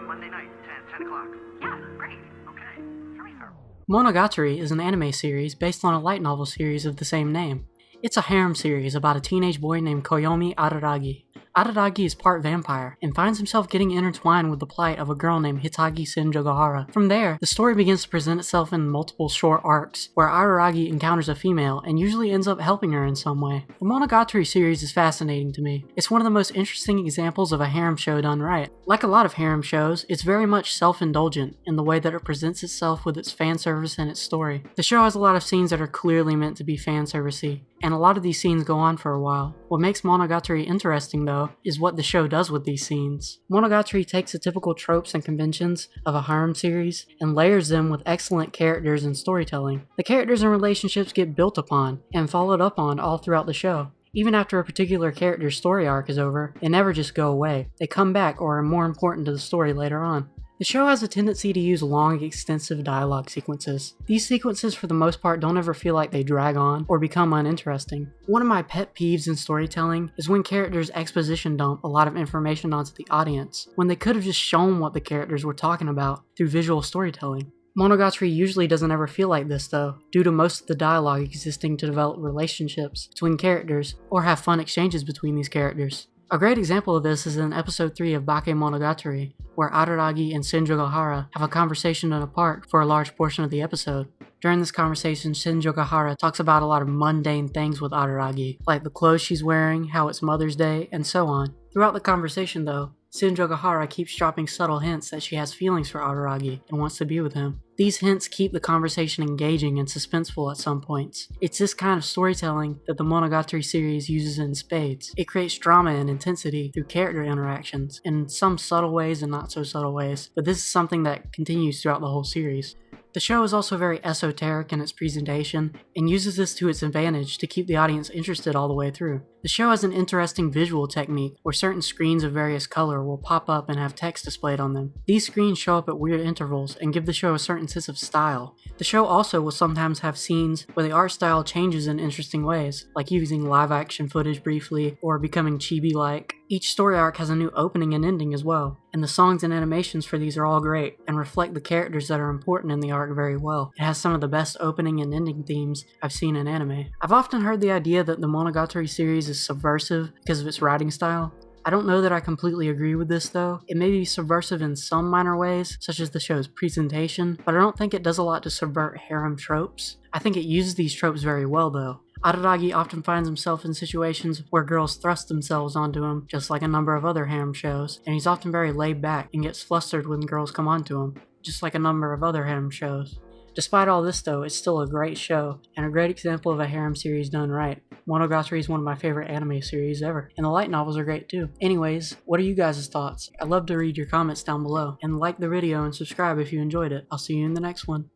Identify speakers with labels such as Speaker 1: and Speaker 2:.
Speaker 1: Monday night, 10 o'clock.
Speaker 2: Yeah, great.
Speaker 1: Okay. Sure, sir.
Speaker 3: Monogatari is an anime series based on a light novel series of the same name. It's a harem series about a teenage boy named Koyomi Araragi. Araragi is part vampire and finds himself getting intertwined with the plight of a girl named Hitagi Senjogahara. From there, the story begins to present itself in multiple short arcs, where Araragi encounters a female and usually ends up helping her in some way. The Monogatari series is fascinating to me. It's one of the most interesting examples of a harem show done right. Like a lot of harem shows, it's very much self-indulgent in the way that it presents itself with its fan service and its story. The show has a lot of scenes that are clearly meant to be fan servicey, and a lot of these scenes go on for a while. What makes Monogatari interesting though is what the show does with these scenes. Monogatari takes the typical tropes and conventions of a harem series and layers them with excellent characters and storytelling. The characters and relationships get built upon and followed up on all throughout the show. Even after a particular character's story arc is over, they never just go away. They come back or are more important to the story later on. The show has a tendency to use long, extensive dialogue sequences. These sequences for the most part don't ever feel like they drag on or become uninteresting. One of my pet peeves in storytelling is when characters exposition dump a lot of information onto the audience, when they could have just shown what the characters were talking about through visual storytelling. Monogatari usually doesn't ever feel like this though, due to most of the dialogue existing to develop relationships between characters or have fun exchanges between these characters. A great example of this is in episode 3 of Bakemonogatari, where Araragi and Senjogahara have a conversation in a park for a large portion of the episode. During this conversation, Senjogahara talks about a lot of mundane things with Araragi, like the clothes she's wearing, how it's Mother's Day, and so on. Throughout the conversation though, Senjogahara keeps dropping subtle hints that she has feelings for Araragi and wants to be with him. These hints keep the conversation engaging and suspenseful at some points. It's this kind of storytelling that the Monogatari series uses in spades. It creates drama and intensity through character interactions, in some subtle ways and not so subtle ways, but this is something that continues throughout the whole series. The show is also very esoteric in its presentation and uses this to its advantage to keep the audience interested all the way through. The show has an interesting visual technique where certain screens of various color will pop up and have text displayed on them. These screens show up at weird intervals and give the show a certain sense of style. The show also will sometimes have scenes where the art style changes in interesting ways, like using live action footage briefly or becoming chibi-like. Each story arc has a new opening and ending as well, and the songs and animations for these are all great and reflect the characters that are important in the arc very well. It has some of the best opening and ending themes I've seen in anime. I've often heard the idea that the Monogatari series is subversive because of its writing style. I don't know that I completely agree with this though. It may be subversive in some minor ways, such as the show's presentation, but I don't think it does a lot to subvert harem tropes. I think it uses these tropes very well though. Araragi often finds himself in situations where girls thrust themselves onto him, just like a number of other harem shows, and he's often very laid back and gets flustered when girls come onto him, just like a number of other harem shows. Despite all this though, it's still a great show, and a great example of a harem series done right. Monogatari is one of my favorite anime series ever, and the light novels are great too. Anyways, what are you guys' thoughts? I'd love to read your comments down below, and like the video and subscribe if you enjoyed it. I'll see you in the next one.